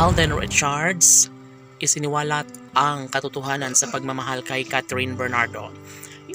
Alden Richards isiniwalat ang katotohanan sa pagmamahal kay Catherine Bernardo.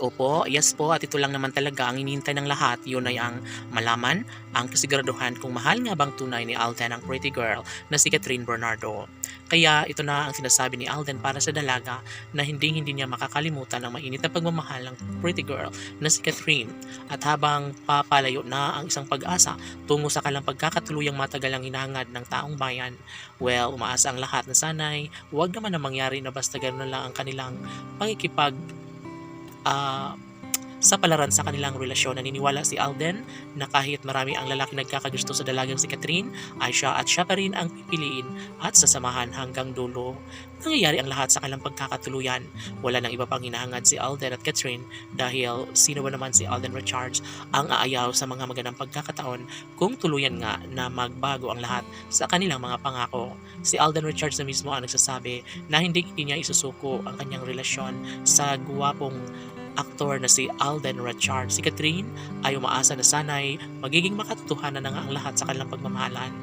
Opo, yes po, at ito lang naman talaga ang hinihintay ng lahat. Yun ay ang malaman, ang kasiguraduhan kung mahal nga bang tunay ni Alden ang pretty girl na si Catherine Bernardo. Kaya ito na ang sinasabi ni Alden para sa dalaga na hindi niya makakalimutan ang mainit na pagmamahal ng pretty girl na si Catherine. At habang papalayo na ang isang pag-asa tungo sa kanilang pagkakatuluyang matagal ang hinahangad ng taong bayan, well, umaasa ang lahat na sanay huwag naman na mangyari na basta gano'n lang ang kanilang pangikipag sa palaran sa kanilang relasyon. Naniniwala si Alden na kahit marami ang lalaki nagkakagusto sa dalagang si Catherine, ay siya pa rin ang pipiliin at sasamahan hanggang dulo. Nangyayari ang lahat sa kanilang pagkakatuluyan. Wala nang iba pang hinahangad si Alden at Catherine dahil sino ba naman si Alden Richards ang aayaw sa mga magandang pagkakataon kung tuluyan nga na magbago ang lahat sa kanilang mga pangako. Si Alden Richards na mismo ang nagsasabi na hindi niya isusuko ang kanyang relasyon sa guwapong aktor na si Alden Richards. Si Catherine ay umaasa na sana'y magiging makatotohanan na nga ang lahat sa kanilang pagmamahalan.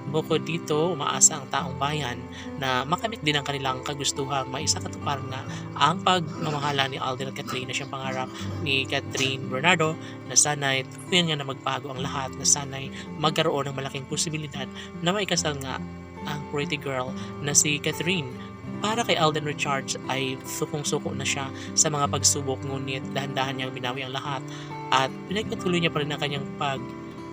Bukod dito, umaasa ang taong bayan na makamit din ang kanilang kagustuhang maisakatuparan nga ang pagmamahala ni Alden at Catherine na siyang pangarap ni Catherine Bernardo na sana'y tuwin nga na magbago ang lahat, na sana'y magkaroon ng malaking posibilidad na maikasal nga ang pretty girl na si Catherine. Para kay Alden Richards ay sukong-suko na siya sa mga pagsubok, ngunit dahan-dahan niyang binawi ang lahat at pinagpatuloy niya pa rin ang kanyang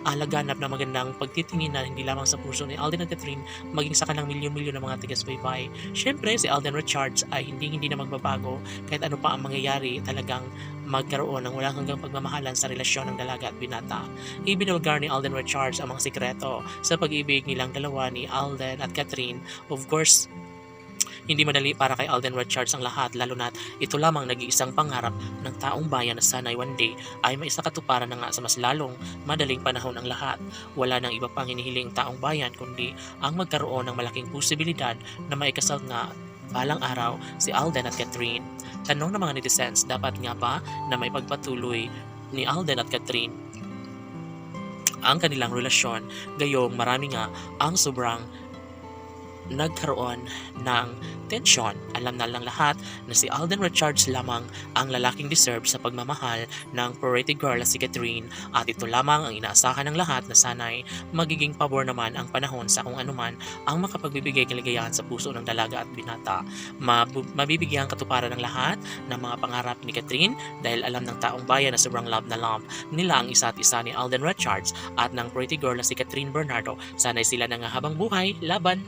laganap na magandang pagtitingin na hindi lamang sa puso ni Alden at Catherine maging sa kanilang milyon-milyon ng mga taga-subaybay. Siyempre si Alden Richards ay hindi na magbabago kahit ano pa ang mangyayari, talagang magkaroon ng walang hanggang pagmamahalan sa relasyon ng dalaga at binata. Ibinulgar ni Alden Richards ang mga sikreto sa pag-ibig nilang dalawa ni Alden at Catherine. Of course, hindi madali para kay Alden Richards ang lahat, lalo na't ito lamang nag-iisang pangarap ng taong bayan na sana'y one day ay maisakatuparan na nga sa mas lalong madaling panahon ang lahat. Wala nang iba pang hinihiling taong bayan kundi ang magkaroon ng malaking posibilidad na maikasal nga balang araw si Alden at Catherine. Tanong ng mga netizens, dapat nga ba na may pagpatuloy ni Alden at Catherine ang kanilang relasyon? Gayong marami nga ang sobrang nagkaroon ng tensyon. Alam na lang lahat na si Alden Richards lamang ang lalaking deserve sa pagmamahal ng pretty girl na si Catherine, at ito lamang ang inaasahan ng lahat na sana'y magiging pabor naman ang panahon sa kung anuman ang makapagbibigay kaligayahan sa puso ng dalaga at binata. Mabibigyan katuparan ng lahat ng mga pangarap ni Catherine dahil alam ng taong bayan na sobrang love na love nila ang isa't isa ni Alden Richards at ng pretty girl na si Catherine Bernardo. Sana'y sila na nga habang buhay laban.